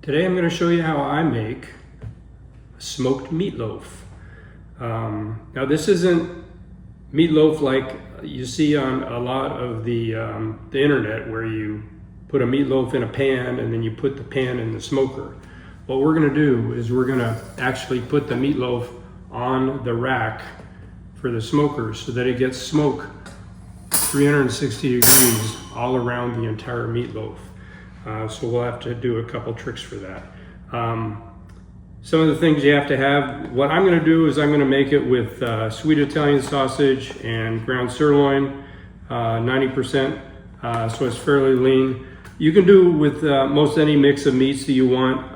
Today I'm going to show you how I make smoked meatloaf. Now this isn't meatloaf like you see on a lot of the internet, where you put a meatloaf in a pan and then you put the pan in the smoker. What we're going to do is we're going to actually put the meatloaf on the rack for the smoker so that it gets smoke 360 degrees all around the entire meatloaf. So we'll have to do a couple tricks for that. Some of the things you have to have, what I'm going to do is I'm going to make it with sweet Italian sausage and ground sirloin, 90%, so it's fairly lean. You can do with most any mix of meats that you want.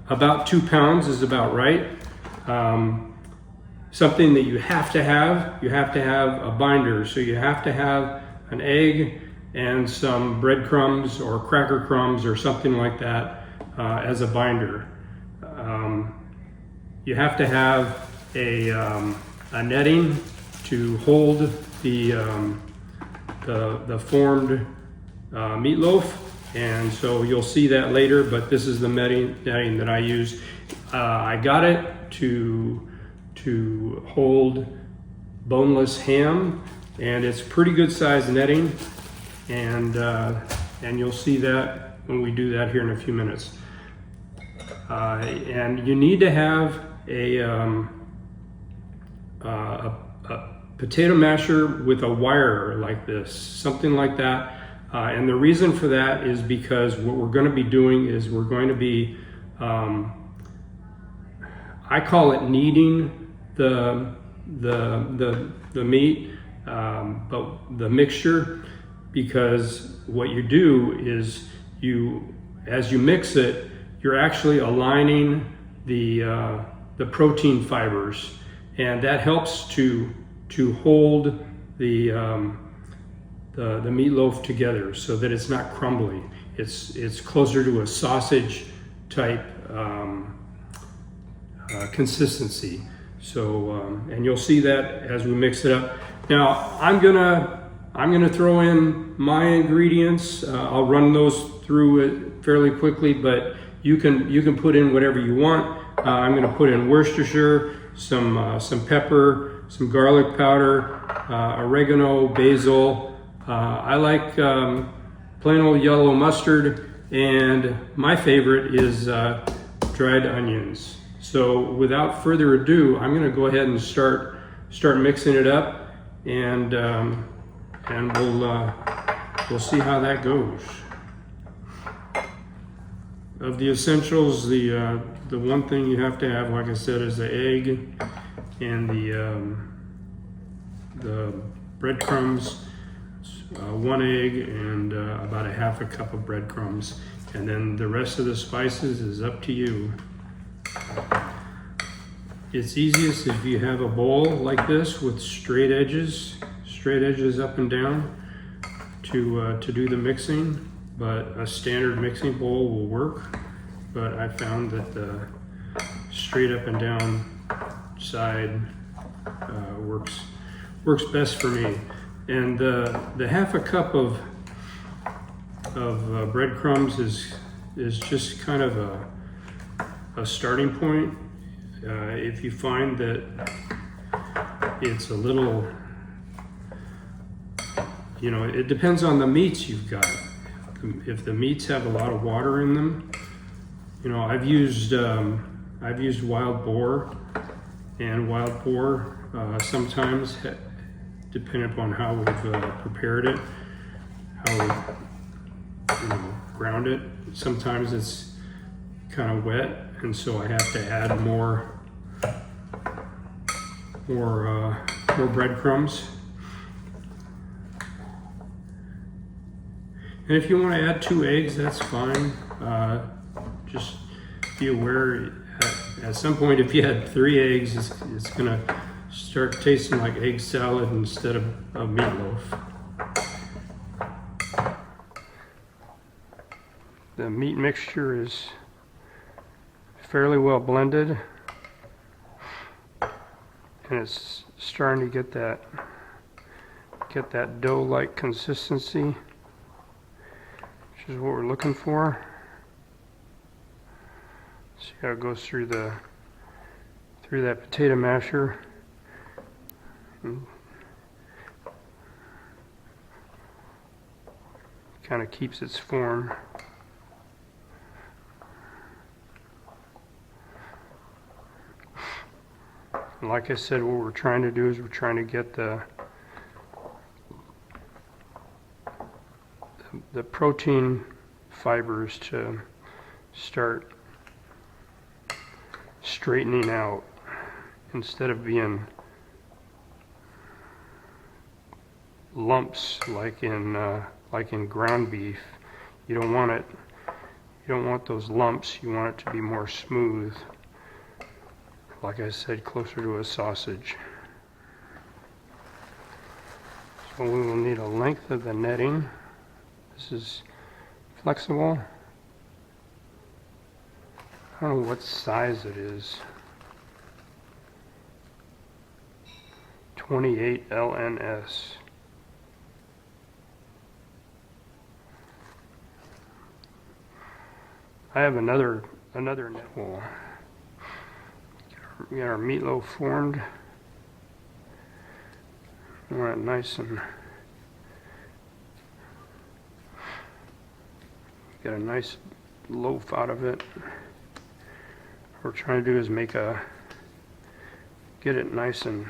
About 2 pounds is about right. Something that you have to have a binder. So you have to have an egg and some breadcrumbs or cracker crumbs or something like that as a binder. You have to have a netting to hold the formed meatloaf, and so you'll see that later, but this is the netting that I use. I got it to hold boneless ham, and it's pretty good size netting, and you'll see that when we do that here in a few minutes. And you need to have a potato masher with a wire like this, something like that. And the reason for that is because what we're going to be doing is we're going to be, I call it kneading the meat, but the mixture, because what you do is as you mix it, you're actually aligning the protein fibers, and that helps to hold the meatloaf together so that it's not crumbly. It's closer to a sausage type consistency. So and you'll see that as we mix it up. Now I'm gonna throw in my ingredients. I'll run those through it fairly quickly, but you can put in whatever you want. I'm going to put in Worcestershire, some pepper, some garlic powder, oregano, basil. I like plain old yellow mustard, and my favorite is dried onions. So without further ado, I'm going to go ahead and start mixing it up, and we'll see how that goes. Of the essentials, the one thing you have to have, like I said, is the egg and the breadcrumbs, 1 egg and about a half a cup of breadcrumbs, and then the rest of the spices is up to you. It's easiest if you have a bowl like this with straight edges up and down to do the mixing. But a standard mixing bowl will work, but I found that the straight up and down side works best for me. And the half a cup of breadcrumbs is just kind of a starting point. If you find that it's a little, it depends on the meats you've got. If the meats have a lot of water in them, I've used wild boar, and wild boar sometimes, depending upon how we've prepared it, how we ground it, sometimes it's kind of wet, and so I have to add more breadcrumbs. And if you want to add 2 eggs, that's fine. Just be aware at some point, if you add 3 eggs, it's going to start tasting like egg salad instead of meatloaf. The meat mixture is fairly well blended, and it's starting to get that dough-like consistency, which is what we're looking for. how it goes through that potato masher. Kind of keeps its form. And like I said, what we're trying to do is we're trying to get the protein fibers to start straightening out instead of being lumps like in ground beef. You don't want it. You don't want those lumps. You want it to be more smooth. Like I said, closer to a sausage. So we will need a length of the netting. This is flexible. I don't know what size it is. 28 LNS. I have another net. We got our meatloaf formed. We want it nice and get a nice loaf out of it. What we're trying to do is get it nice and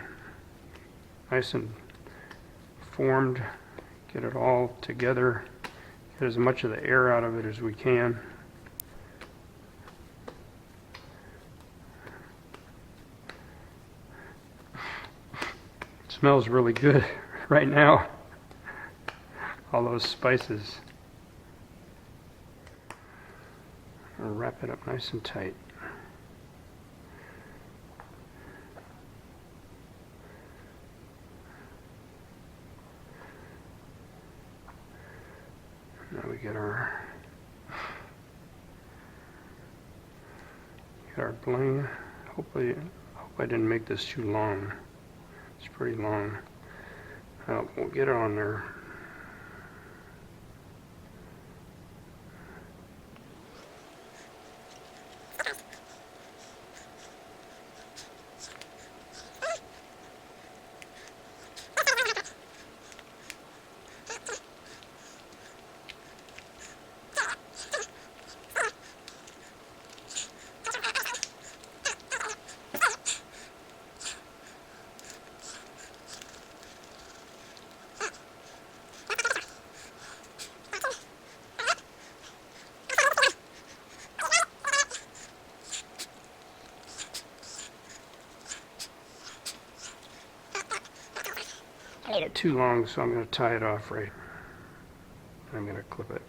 formed, get it all together, get as much of the air out of it as we can. Smells really good right now. All those spices. I'll wrap it up nice and tight. Now we get our bling. Hope I didn't make this too long. It's pretty long. We'll get it on there. Too long, so I'm going to tie it off right. I'm going to clip it.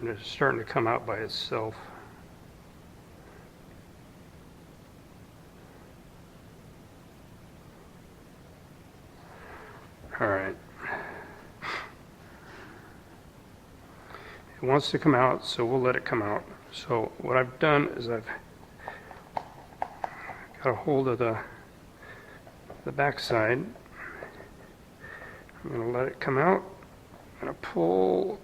It's starting to come out by itself. All right. It wants to come out, so we'll let it come out. So what I've done is I've got a hold of the back side. I'm going to let it come out. I'm going to pull.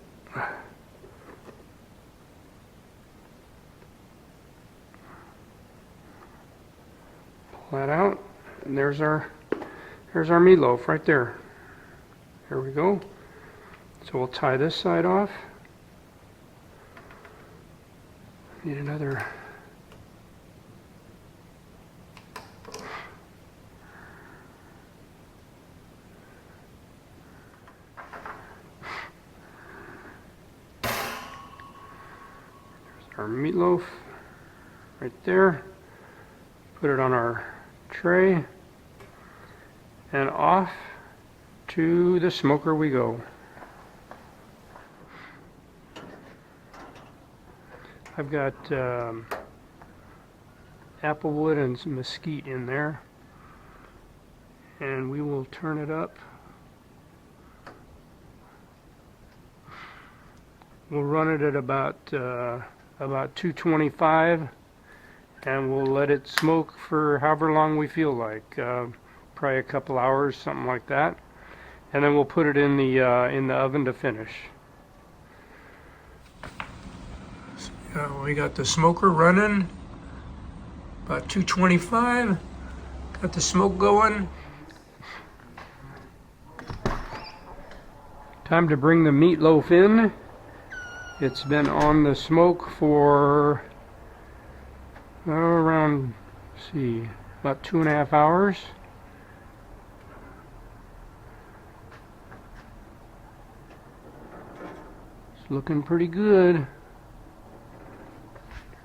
Pull that out, and there's our meatloaf right there. Here we go. So we'll tie this side off. Need another. There's our meatloaf right there. Put it on our tray. And off to the smoker we go. I've got applewood and some mesquite in there, and we will turn it up We'll run it at about 225, and we'll let it smoke for however long we feel like, probably a couple hours, something like that, and then we'll put it in the oven to finish. We got the smoker running about 225. Got the smoke going. Time to bring the meatloaf in. It's been on the smoke for around, let's see, about 2.5 hours. It's looking pretty good.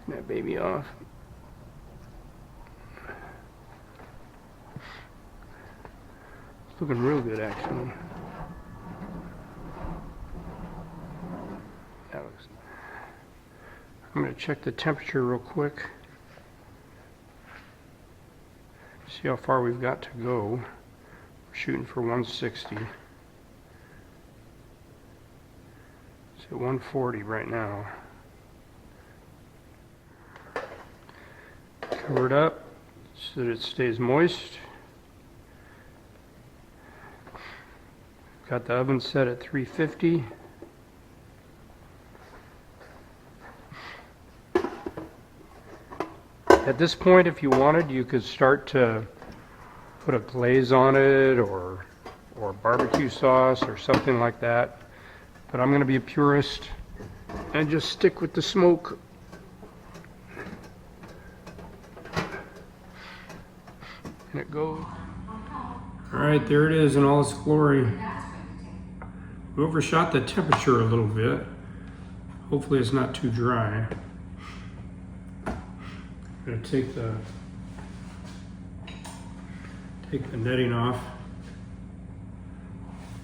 Turn that baby off. It's looking real good, actually. I'm going to check the temperature real quick. See how far we've got to go. We're shooting for 160. It's at 140 right now. Cover it up so that it stays moist. Got the oven set at 350. At this point, if you wanted, you could start to put a glaze on it or barbecue sauce or something like that. But I'm going to be a purist and just stick with the smoke. And it goes. All right, there it is in all its glory. We overshot the temperature a little bit. Hopefully it's not too dry. I'm going to take the netting off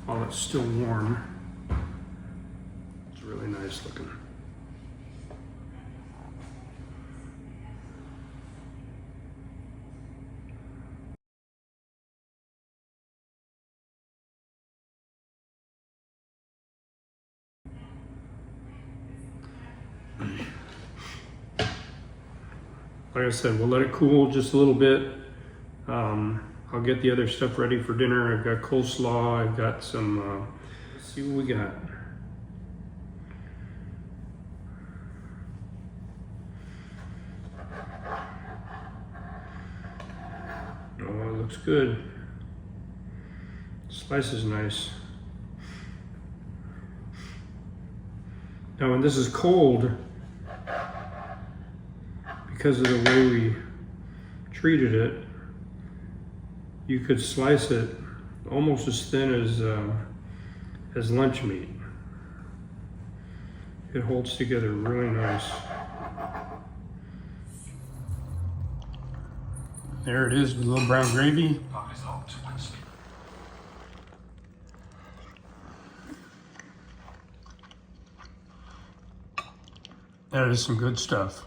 while it's still warm. It's really nice looking. Like I said, we'll let it cool just a little bit. I'll get the other stuff ready for dinner. I've got coleslaw, I've got some, let's see what we got. Oh, it looks good. Slice is nice. Now when this is cold, because of the way we treated it, you could slice it almost as thin as lunch meat. It holds together really nice. There it is with a little brown gravy. That is some good stuff.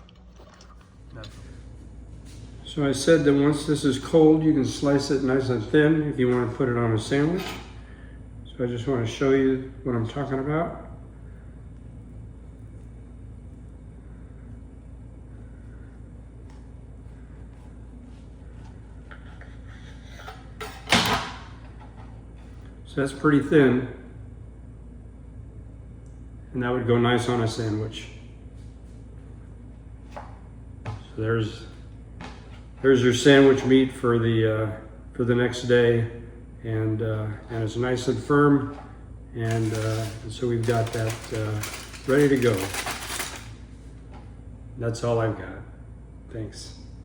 So I said that once this is cold, you can slice it nice and thin if you want to put it on a sandwich. So I just want to show you what I'm talking about. So that's pretty thin. And that would go nice on a sandwich. So there's your sandwich meat for the next day, and it's nice and firm, and so we've got that ready to go. That's all I've got. Thanks.